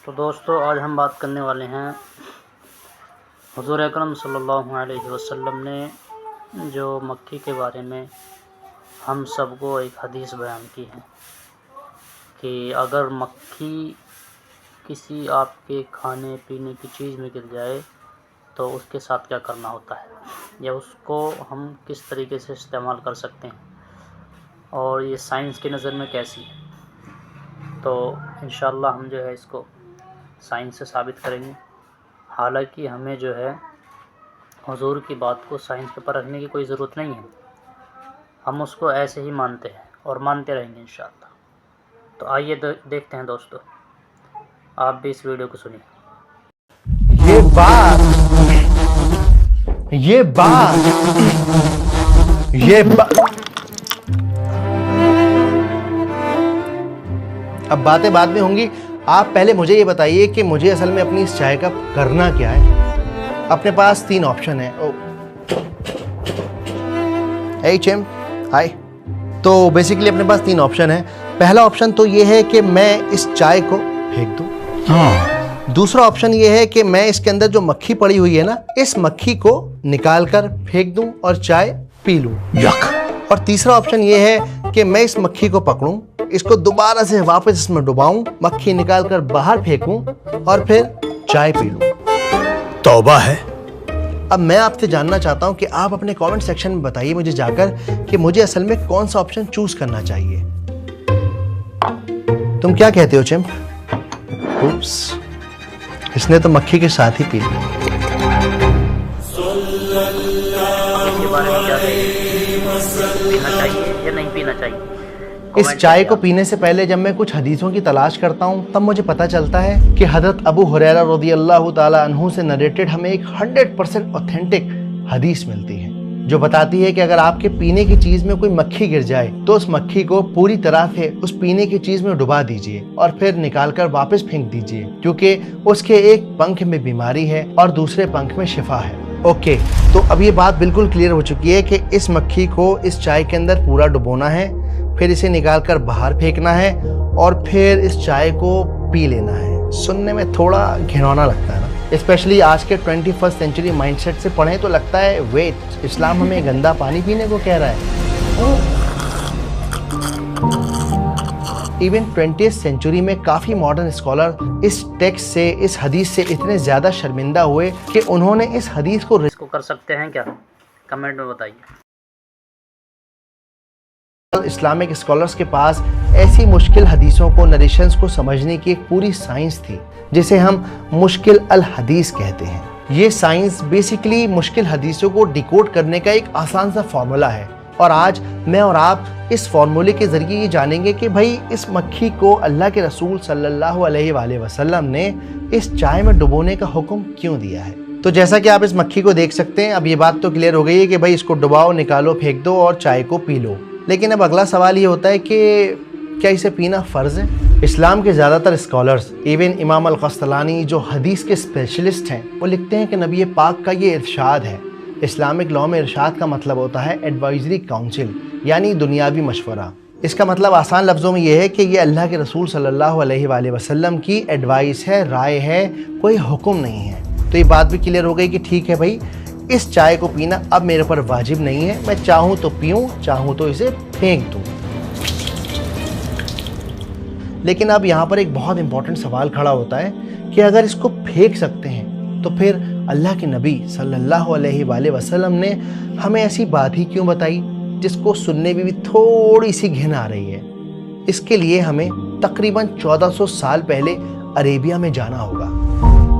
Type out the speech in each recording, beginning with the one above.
تو دوستو آج ہم بات کرنے والے ہیں حضور اکرم صلی اللہ علیہ وسلم نے جو مکھی کے بارے میں ہم سب کو ایک حدیث بیان کی ہے کہ اگر مکھی کسی آپ کے کھانے پینے کی چیز میں گر جائے تو اس کے ساتھ کیا کرنا ہوتا ہے یا اس کو ہم کس طریقے سے استعمال کر سکتے ہیں اور یہ سائنس کی نظر میں کیسی ہے۔ تو انشاءاللہ ہم جو ہے اس کو سائنس سے ثابت کریں گے، حالانکہ ہمیں جو ہے حضور کی بات کو سائنس پہ پرکھنے کی کوئی ضرورت نہیں ہے، ہم اس کو ایسے ہی مانتے ہیں اور مانتے رہیں گے انشاءاللہ۔ تو آئیے دیکھتے ہیں دوستو، آپ بھی اس ویڈیو کو سنیں۔ اب باتیں بعد میں ہوں گی، آپ پہلے مجھے یہ بتائیے کہ مجھے اصل میں اپنی اس چائے کا کرنا کیا ہے۔ اپنے پاس 3 آپشن ہیں۔ hey چیم، ہائی۔ تو بیسیکلی اپنے پاس 3 آپشن ہیں۔ پہلا آپشن تو یہ ہے کہ میں اس چائے کو پھینک دوں۔ دوسرا آپشن یہ ہے کہ میں اس کے اندر جو مکھی پڑی ہوئی ہے نا، اس مکھی کو نکال کر پھینک دوں اور چائے پی لوں۔ اور تیسرا آپشن یہ ہے کہ میں اس مکھی کو پکڑوں، اس کو دوبارہ سے واپس اس میں ڈباؤں، مکھی نکال کر باہر پھینکوں اور پھر چائے پی لوں۔ توبہ ہے۔ اب میں آپ سے جاننا چاہتا ہوں کہ آپ اپنے کامنٹ سیکشن میں بتائیے مجھے جا کر کہ مجھے اصل میں کون سا آپشن چوز کرنا چاہیے۔ تم کیا کہتے ہو چیم؟ اوپس، اس نے تو مکھی کے ساتھ ہی پی لی۔ پینا چاہیے یا نہیں پینا چاہیے؟ اس چائے کو پینے سے پہلے جب میں کچھ حدیثوں کی تلاش کرتا ہوں تب مجھے پتہ چلتا ہے کہ حضرت ابو ہریرہ رضی اللہ تعالیٰ عنہ سے نریٹڈ ہمیں ایک 100% اوتھینٹک حدیث ملتی ہے جو بتاتی ہے کہ اگر آپ کے پینے کی چیز میں کوئی مکھی گر جائے تو اس مکھی کو پوری طرح سے اس پینے کی چیز میں ڈبا دیجئے اور پھر نکال کر واپس پھینک دیجئے، کیونکہ اس کے ایک پنکھ میں بیماری ہے اور دوسرے پنکھ میں شفا ہے۔ اوکے، تو اب یہ بات بالکل کلیئر ہو چکی ہے کہ اس مکھی کو اس چائے کے اندر پورا ڈبونا ہے، پھر اسے نکال کر باہر پھینکنا ہے اور پھر اس چائے کو پی لینا ہے۔ سننے میں تھوڑا گھنونا لگتا ہے نا، اسپیشلی آج کے 21 سینچری مائنڈ سیٹ سے پڑھیں تو لگتا ہے ویٹ، اسلام ہمیں گندا پانی پینے کو کہہ رہا ہے۔ ایون 20 سینچری میں کافی ماڈرن اسکالر اس ٹیکسٹ سے، اس حدیث سے اتنے زیادہ شرمندہ ہوئے کہ انہوں نے اس حدیث کو کر سکتے ہیں کیا؟ کمنٹ میں بتائیے۔ اسلامک اسکالرز کے پاس ایسی مشکل حدیثوں کو، نریشنز کو سمجھنے کی ایک پوری سائنس تھی جسے ہم مشکل الحدیث کہتے ہیں۔ یہ سائنس بیسیکلی مشکل حدیثوں کو ڈیکوڈ کرنے کا ایک آسان سا فارمولا ہے، اور آج میں اور آپ اس فارمولے کے ذریعے یہ جانیں گے کہ بھائی اس مکھی کو اللہ کے رسول صلی اللہ علیہ وآلہ وسلم نے اس چائے میں ڈبونے کا حکم کیوں دیا ہے۔ تو جیسا کہ آپ اس مکھی کو دیکھ سکتے ہیں، اب یہ بات تو کلیئر ہو گئی ہے کہ بھائی اس کو ڈباؤ، نکالو، پھینک دو اور چائے کو پی لو۔ لیکن اب اگلا سوال یہ ہوتا ہے کہ کیا اسے پینا فرض ہے؟ اسلام کے زیادہ تر اسکالرز، ایون امام القسطلانی جو حدیث کے اسپیشلسٹ ہیں، وہ لکھتے ہیں کہ نبی پاک کا یہ ارشاد ہے۔ اسلامک لاء میں ارشاد کا مطلب ہوتا ہے ایڈوائزری کاؤنسل، یعنی دنیاوی مشورہ۔ اس کا مطلب آسان لفظوں میں یہ ہے کہ یہ اللہ کے رسول صلی اللہ علیہ وآلہ وسلم کی ایڈوائس ہے، رائے ہے، کوئی حکم نہیں ہے۔ تو یہ بات بھی کلیئر ہو گئی کہ ٹھیک ہے بھائی، اس چائے کو پینا اب میرے پر واجب نہیں ہے، میں چاہوں تو پیوں، چاہوں تو اسے پھینک دوں۔ لیکن اب یہاں پر ایک بہت امپورٹنٹ سوال کھڑا ہوتا ہے کہ اگر اس کو پھینک سکتے ہیں تو پھر اللہ کے نبی صلی اللہ علیہ وآلہ وسلم نے ہمیں ایسی بات ہی کیوں بتائی جس کو سننے میں بھی تھوڑی سی گھن آ رہی ہے؟ اس کے لیے ہمیں تقریباً 1400 سال پہلے عربیہ میں جانا ہوگا،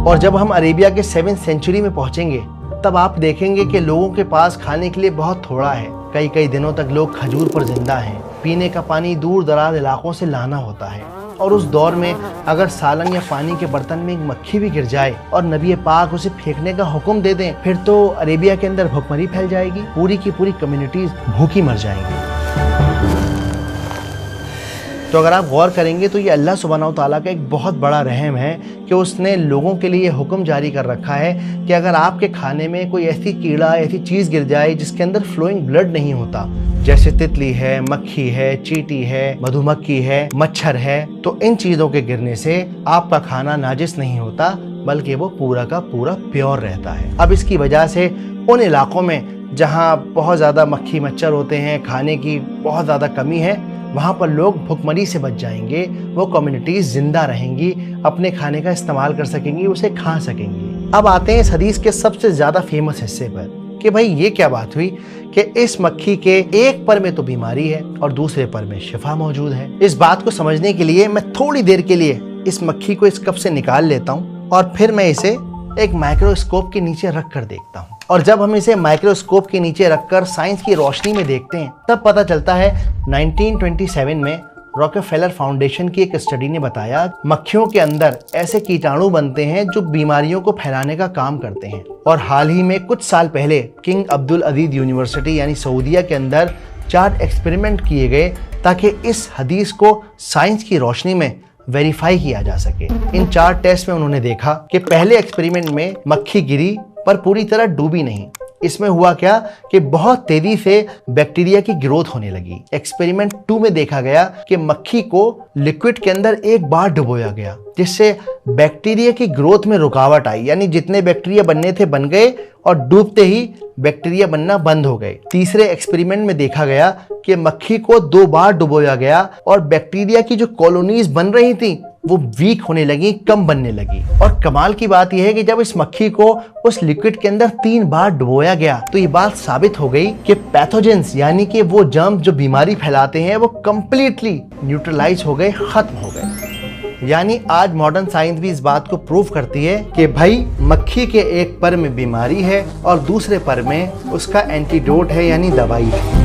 اور جب ہم عربیہ کے 7 سینچری میں پہنچیں گے تب آپ دیکھیں گے کہ لوگوں کے پاس کھانے کے لیے بہت تھوڑا ہے، کئی دنوں تک لوگ کھجور پر زندہ ہیں، پینے کا پانی دور دراز علاقوں سے لانا ہوتا ہے، اور اس دور میں اگر سالن یا پانی کے برتن میں ایک مکھی بھی گر جائے اور نبی پاک اسے پھینکنے کا حکم دے دیں، پھر تو عربیہ کے اندر بھوکمری پھیل جائے گی، پوری کی پوری کمیونٹیز بھوکی مر جائیں گی۔ تو اگر آپ غور کریں گے تو یہ اللہ سبحانہ و تعالیٰ کا ایک بہت بڑا رحم ہے کہ اس نے لوگوں کے لیے یہ حکم جاری کر رکھا ہے کہ اگر آپ کے کھانے میں کوئی ایسی کیڑا ایسی چیز گر جائے جس کے اندر فلوئنگ بلڈ نہیں ہوتا، جیسے تتلی ہے، مکھی ہے، چیٹی ہے، مدھو مکھی ہے، مچھر ہے، تو ان چیزوں کے گرنے سے آپ کا کھانا ناجس نہیں ہوتا بلکہ وہ پورا کا پورا پیور رہتا ہے۔ اب اس کی وجہ سے ان علاقوں میں جہاں بہت زیادہ مکھی مچھر ہوتے ہیں، کھانے کی بہت زیادہ کمی ہے، وہاں پر لوگ بھوک مری سے بچ جائیں گے، وہ کمیونٹیز زندہ رہیں گی، اپنے کھانے کا استعمال کر سکیں گی، اسے کھا سکیں گی۔ اب آتے ہیں اس حدیث کے سب سے زیادہ فیمس حصے پر کہ بھائی یہ کیا بات ہوئی کہ اس مکھی کے ایک پر میں تو بیماری ہے اور دوسرے پر میں شفا موجود ہے۔ اس بات کو سمجھنے کے لیے میں تھوڑی دیر کے لیے اس مکھی کو اس کپ سے نکال لیتا ہوں اور پھر میں اسے ایک مائکروسکوپ کے نیچے رکھ کر دیکھتا ہوں، اور جب ہم اسے مائکروسکوپ کے نیچے رکھ کر سائنس کی روشنی میں دیکھتے ہیں تب پتہ چلتا ہے 1927 میں راکفیلر فاؤنڈیشن کی ایک اسٹڈی نے بتایا مکھیوں کے اندر ایسے کیٹانو بنتے ہیں جو بیماریوں کو پھیلانے کا کام کرتے ہیں، اور حال ہی میں کچھ سال پہلے کنگ عبدالعزیز یونیورسٹی یعنی سعودیہ کے اندر 4 ایکسپیریمنٹ کیے گئے تاکہ اس حدیث کو سائنس کی روشنی میں ویریفائی کیا جا سکے۔ ان 4 ٹیسٹ میں انہوں نے دیکھا کہ پہلے ایکسپیریمنٹ میں مکھی گری پر پوری طرح ڈوبی نہیں۔ اس میں ہوا کیا کہ بہت تیزی سے بیکٹیریا کی گروتھ ہونے لگی۔ ایکسپیریمنٹ 2 میں دیکھا گیا کہ مکھی کو لیکوڈ کے اندر ایک بار ڈبویا گیا جس سے بیکٹیریا کی گروتھ میں رکاوٹ آئی، یعنی جتنے بیکٹیریا بننے تھے بن گئے اور ڈوبتے ہی بیکٹیریا بننا بند ہو گئے۔ تیسرے ایکسپیریمنٹ میں دیکھا گیا کہ مکھی کو 2 بار ڈبویا گیا اور بیکٹیریا کی جو کالونیز بن رہی تھیں وہ ویک ہونے لگی، کم بننے لگی۔ اور کمال کی بات یہ ہے کہ جب اس مکھی کو اس لیکوڈ کے اندر 3 بار ڈبویا گیا تو یہ بات ثابت ہو گئی کہ پیتھوجنز یعنی کہ وہ جرم جو بیماری پھیلاتے ہیں وہ کمپلیٹلی نیوٹرلائز ہو گئے، ختم ہو گئے۔ یعنی آج ماڈرن سائنس بھی اس بات کو پروف کرتی ہے کہ بھائی مکھی کے ایک پر میں بیماری ہے اور دوسرے پر میں اس کا اینٹیڈوٹ ہے یعنی دوائی ہے۔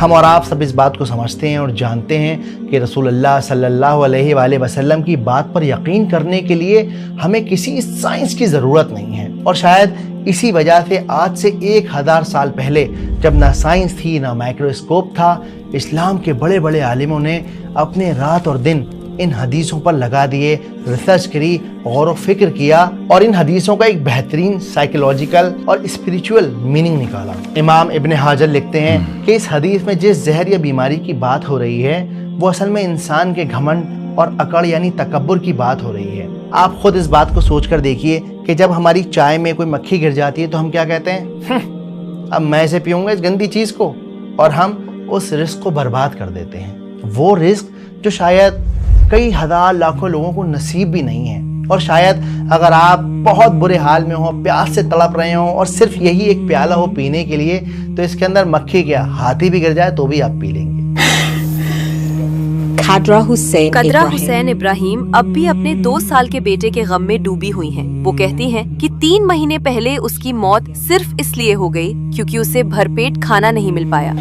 ہم اور آپ سب اس بات کو سمجھتے ہیں اور جانتے ہیں کہ رسول اللہ صلی اللہ علیہ وآلہ وسلم کی بات پر یقین کرنے کے لیے ہمیں کسی سائنس کی ضرورت نہیں ہے، اور شاید اسی وجہ سے آج سے 1000 سال پہلے جب نہ سائنس تھی نہ مائکروسکوپ تھا، اسلام کے بڑے بڑے عالموں نے اپنے رات اور دن ان حدیثوں پر لگا دیے، ریسرچ کری، غور و فکر کیا اور ان حدیثوں کا ایک بہترین سائیکولوجیکل اور اسپریچول میننگ نکالا۔ امام ابن حجر لکھتے ہیں کہ اس حدیث میں جس زہر یا بیماری کی بات ہو رہی ہے وہ اصل میں انسان کے گھمنڈ اور اکڑ یعنی تکبر کی بات ہو رہی ہے۔ آپ خود اس بات کو سوچ کر دیکھیے کہ جب ہماری چائے میں کوئی مکھی گر جاتی ہے تو ہم کیا کہتے ہیں؟ اب میں اسے پیوں گا اس گندی چیز کو، اور ہم اس رزق کو برباد کر دیتے ہیں، وہ رزق جو شاید کئی ہزار لاکھوں لوگوں کو نصیب بھی نہیں ہے۔ اور شاید اگر آپ بہت برے حال میں ہوں، پیاس سے تڑپ رہے ہوں اور صرف یہی ایک پیالہ ہو پینے کے لیے، تو اس کے اندر مکھی کیا ہاتھی بھی گر جائے تو بھی آپ پی لیں گے۔ قدرہ حسین ابراہیم اب بھی اپنے 2 سال کے بیٹے کے غم میں ڈوبی ہوئی ہیں۔ وہ کہتی ہیں کہ 3 مہینے پہلے اس کی موت صرف اس لیے ہو گئی کیونکہ اسے بھر پیٹ کھانا نہیں مل پایا۔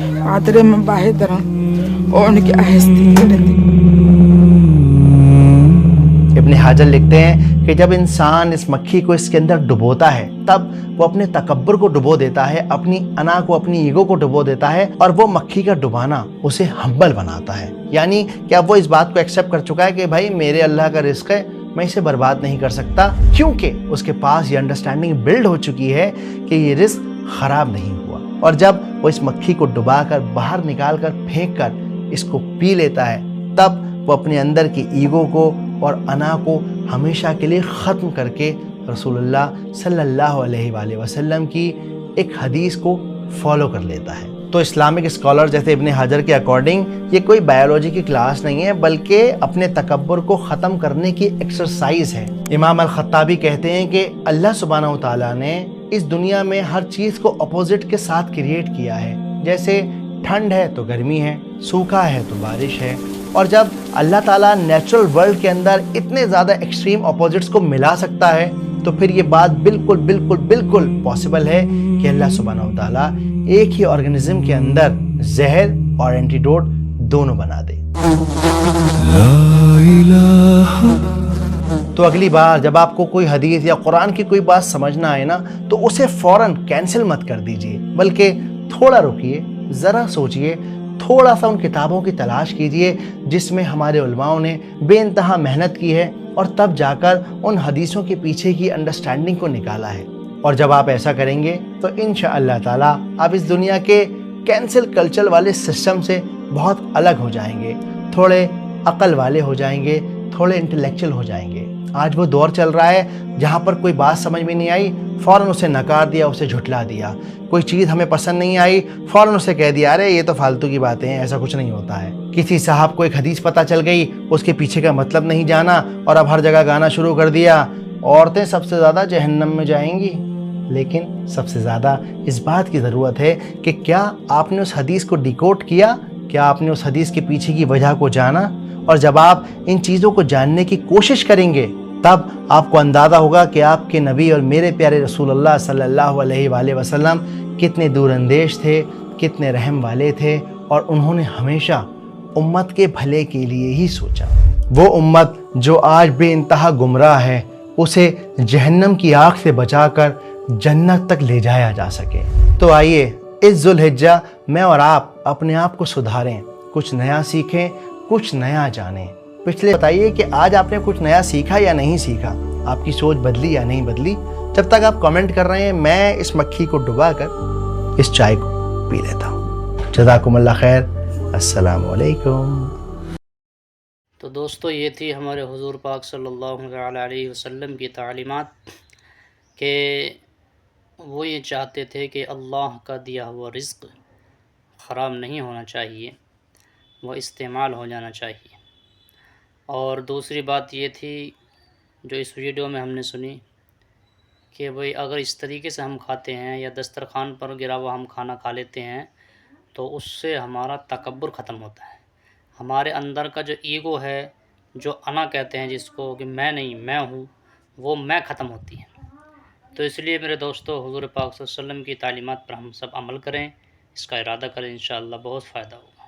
ابن حجر لکھتے ہیں کہ جب انسان اس مکھی کو اس کے اندر ڈبوتا ہے تب وہ اپنے تکبر کو ڈبو دیتا ہے، اپنی انا کو، اپنی ایگو کو ڈبو دیتا ہے، اور وہ مکھی کا ڈبانا اسے ہمبل بناتا ہے۔ یعنی کہ اب وہ اس بات کو ایکسیپٹ کر چکا ہے کہ بھائی میرے اللہ کا رزق ہے، میں اسے برباد نہیں کر سکتا، کیونکہ اس کے پاس یہ انڈرسٹینڈنگ بلڈ ہو چکی ہے کہ یہ رزق خراب نہیں ہوا۔ اور جب وہ اس مکھی کو ڈبا کر باہر نکال کر پھینک کر اس کو پی لیتا ہے تب وہ اپنے اندر کی ایگو کو اور انا کو ہمیشہ کے لیے ختم کر کے رسول اللہ صلی اللہ علیہ وآلہ وسلم کی ایک حدیث کو فالو کر لیتا ہے۔ تو اسلامک اسکالر جیسے ابن حجر کے اکارڈنگ یہ کوئی بایولوجی کی کلاس نہیں ہے بلکہ اپنے تکبر کو ختم کرنے کی ایکسرسائز ہے۔ امام الخطابی کہتے ہیں کہ اللہ سبحانہ و تعالیٰ نے اس دنیا میں ہر چیز کو اپوزٹ کے ساتھ کریٹ کیا ہے، جیسے ٹھنڈ ہے تو گرمی ہے، سوکھا ہے تو بارش ہے، اور جب اللہ تعالیٰ نیچرل ورلڈ کے اندر اتنے زیادہ ایکسٹریم اپوزٹس کو ملا سکتا ہے تو پھر یہ بات بالکل بالکل بالکل پاسبل ہے کہ اللہ سبحانہ و تعالیٰ ایک ہی آرگنزم کے اندر زہر اور اینٹیڈوٹ دونوں بنا دے۔ تو اگلی بار جب آپ کو کوئی حدیث یا قرآن کی کوئی بات سمجھنا آئے نا تو اسے فوراً کینسل مت کر دیجئے، بلکہ تھوڑا رکیے، ذرا سوچئے، تھوڑا سا ان کتابوں کی تلاش کیجئے جس میں ہمارے علماؤں نے بے انتہا محنت کی ہے اور تب جا کر ان حدیثوں کے پیچھے کی انڈرسٹینڈنگ کو نکالا ہے۔ اور جب آپ ایسا کریں گے تو انشاءاللہ تعالیٰ آپ اس دنیا کے کینسل کلچر والے سسٹم سے بہت الگ ہو جائیں گے، تھوڑے عقل والے ہو جائیں گے، تھوڑے انٹلیکچل ہو جائیں گے۔ آج وہ دور چل رہا ہے جہاں پر کوئی بات سمجھ میں نہیں آئی فوراً اسے نکار دیا، اسے جھٹلا دیا۔ کوئی چیز ہمیں پسند نہیں آئی فوراً اسے کہہ دیا ارے یہ تو فالتو کی باتیں ہیں، ایسا کچھ نہیں ہوتا ہے۔ کسی صاحب کو ایک حدیث پتہ چل گئی، اس کے پیچھے کا مطلب نہیں جانا اور اب ہر جگہ گانا شروع کر دیا عورتیں سب سے زیادہ جہنم میں جائیں گی۔ لیکن سب سے زیادہ اس بات کی ضرورت ہے کہ کیا آپ نے اس حدیث کو ڈیکوڈ کیا؟ کیا آپ نے اس حدیث کے پیچھے کی وجہ کو جانا؟ اور جب آپ ان چیزوں کو جاننے کی کوشش کریں گے تب آپ کو اندازہ ہوگا کہ آپ کے نبی اور میرے پیارے رسول اللہ صلی اللہ علیہ وآلہ وسلم کتنے دور اندیش تھے، کتنے رحم والے تھے، اور انہوں نے ہمیشہ امت کے بھلے کے لیے ہی سوچا۔ وہ امت جو آج بے انتہا گمراہ ہے اسے جہنم کی آگ سے بچا کر جنت تک لے جایا جا سکے۔ تو آئیے اس ذوالحجہ میں اور آپ اپنے آپ کو سدھاریں، کچھ نیا سیکھیں، کچھ نیا جانیں۔ پچھلے بتائیے کہ آج آپ نے کچھ نیا سیکھا یا نہیں سیکھا، آپ کی سوچ بدلی یا نہیں بدلی۔ جب تک آپ کامنٹ کر رہے ہیں میں اس مکھی کو ڈبا کر اس چائے کو پی لیتا ہوں۔ جزاکم اللہ خیر، السلام علیکم۔ تو دوستو یہ تھی ہمارے حضور پاک صلی اللہ علیہ وسلم کی تعلیمات کہ وہ یہ چاہتے تھے کہ اللہ کا دیا ہوا رزق خراب نہیں ہونا چاہیے، وہ استعمال ہو جانا چاہیے۔ اور دوسری بات یہ تھی جو اس ویڈیو میں ہم نے سنی کہ بھئی اگر اس طریقے سے ہم کھاتے ہیں یا دسترخوان پر گرا ہوا ہم کھانا کھا لیتے ہیں تو اس سے ہمارا تکبر ختم ہوتا ہے، ہمارے اندر کا جو ایگو ہے، جو انا کہتے ہیں جس کو کہ میں نہیں میں ہوں، وہ میں ختم ہوتی ہے۔ تو اس لیے میرے دوستو حضور پاک صلی اللہ علیہ وسلم کی تعلیمات پر ہم سب عمل کریں، اس کا ارادہ کریں، انشاءاللہ بہت فائدہ ہوگا۔